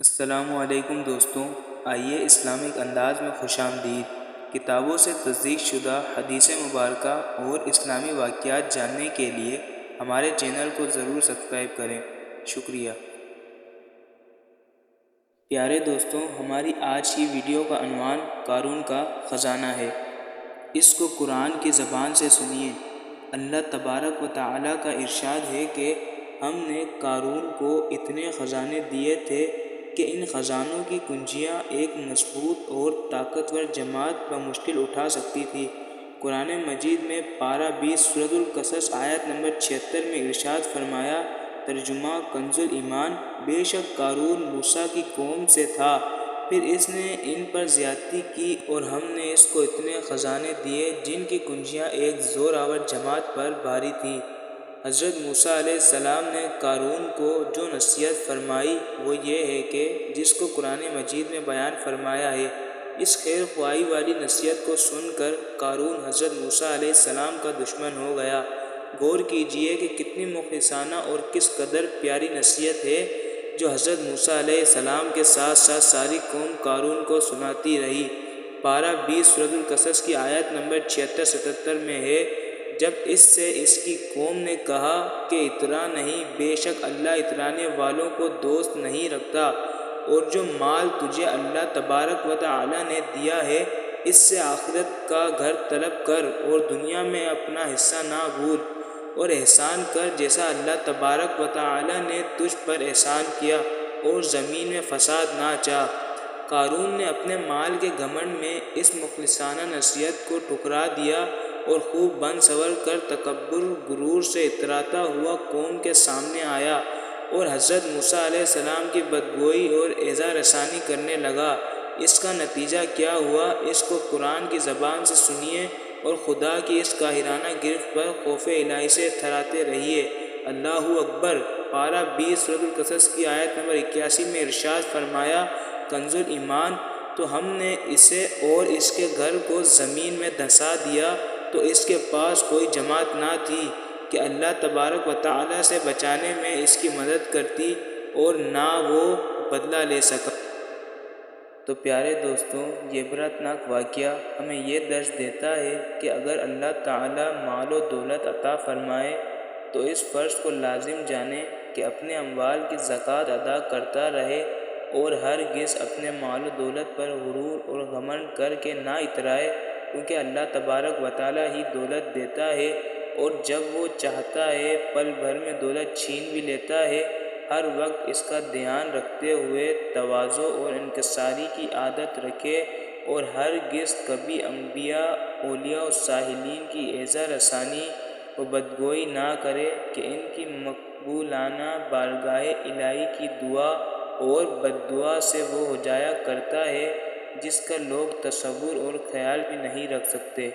السلام علیکم دوستوں، آئیے اسلامک انداز میں خوش آمدید کتابوں سے تصدیق شدہ حدیث مبارکہ اور اسلامی واقعات جاننے کے لیے ہمارے چینل کو ضرور سبسکرائب کریں۔ شکریہ۔ پیارے دوستوں، ہماری آج کی ویڈیو کا عنوان قارون کا خزانہ ہے۔ اس کو قرآن کی زبان سے سنیے۔ اللہ تبارک و تعالیٰ کا ارشاد ہے کہ ہم نے قارون کو اتنے خزانے دیے تھے کہ ان خزانوں کی کنجیاں ایک مضبوط اور طاقتور جماعت بمشکل اٹھا سکتی تھی۔ قرآن مجید میں پارہ 20 سورۃ القصص آیت نمبر 76 میں ارشاد فرمایا، ترجمہ کنز ایمان، بے شک قارون موسیٰ کی قوم سے تھا، پھر اس نے ان پر زیادتی کی اور ہم نے اس کو اتنے خزانے دیے جن کی کنجیاں ایک زور آور جماعت پر بھاری تھیں۔ حضرت موسیٰ علیہ السلام نے قارون کو جو نصیحت فرمائی وہ یہ ہے کہ جس کو قرآن مجید میں بیان فرمایا ہے۔ اس خیر خواہی والی نصیحت کو سن کر قارون حضرت موسیٰ علیہ السلام کا دشمن ہو گیا۔ غور کیجئے کہ کتنی مخلصانہ اور کس قدر پیاری نصیحت ہے جو حضرت موسیٰ علیہ السلام کے ساتھ ساتھ ساری قوم قارون کو سناتی رہی۔ پارہ 20 سورۃ القصص کی آیت نمبر 76-77 میں ہے، جب اس سے اس کی قوم نے کہا کہ اترا نہیں، بے شک اللہ اترانے والوں کو دوست نہیں رکھتا، اور جو مال تجھے اللہ تبارک و تعالی نے دیا ہے اس سے آخرت کا گھر طلب کر اور دنیا میں اپنا حصہ نہ بھول، اور احسان کر جیسا اللہ تبارک و تعالی نے تجھ پر احسان کیا، اور زمین میں فساد نہ چاہ۔ قارون نے اپنے مال کے گھمنڈ میں اس مخلصانہ نصیحت کو ٹھکرا دیا اور خوب بن سور کر تکبر غرور سے اتراتا ہوا قوم کے سامنے آیا اور حضرت موسیٰ علیہ السلام کی بدگوئی اور ایذا رسانی کرنے لگا۔ اس کا نتیجہ کیا ہوا، اس کو قرآن کی زبان سے سنیے اور خدا کی اس قاہرانہ گرفت پر خوف الہی سے تھراتے رہیے۔ اللہ اکبر۔ پارہ 20 سورۃ القصص کی آیت نمبر 81 میں ارشاد فرمایا، کنز ایمان، تو ہم نے اسے اور اس کے گھر کو زمین میں دھسا دیا تو اس کے پاس کوئی جماعت نہ تھی کہ اللہ تبارک و تعالی سے بچانے میں اس کی مدد کرتی، اور نہ وہ بدلہ لے سکا۔ تو پیارے دوستوں، یہ عبرتناک واقعہ ہمیں یہ درس دیتا ہے کہ اگر اللہ تعالی مال و دولت عطا فرمائے تو اس فرض کو لازم جانیں کہ اپنے اموال کی زکوٰۃ ادا کرتا رہے اور ہرگز اپنے مال و دولت پر غرور اور گھمنڈ کر کے نہ اترائے، کیونکہ اللہ تبارک و تعالی ہی دولت دیتا ہے، اور جب وہ چاہتا ہے پل بھر میں دولت چھین بھی لیتا ہے۔ ہر وقت اس کا دھیان رکھتے ہوئے تواضع اور انکساری کی عادت رکھے اور ہرگز کبھی انبیاء، اولیاء و صالحین کی ایذا رسانی و بدگوئی نہ کرے کہ ان کی مقبولانہ بارگاہ الہی کی دعا اور بددعا سے وہ ہو جایا کرتا ہے جس کا لوگ تصور اور خیال بھی نہیں رکھ سکتے۔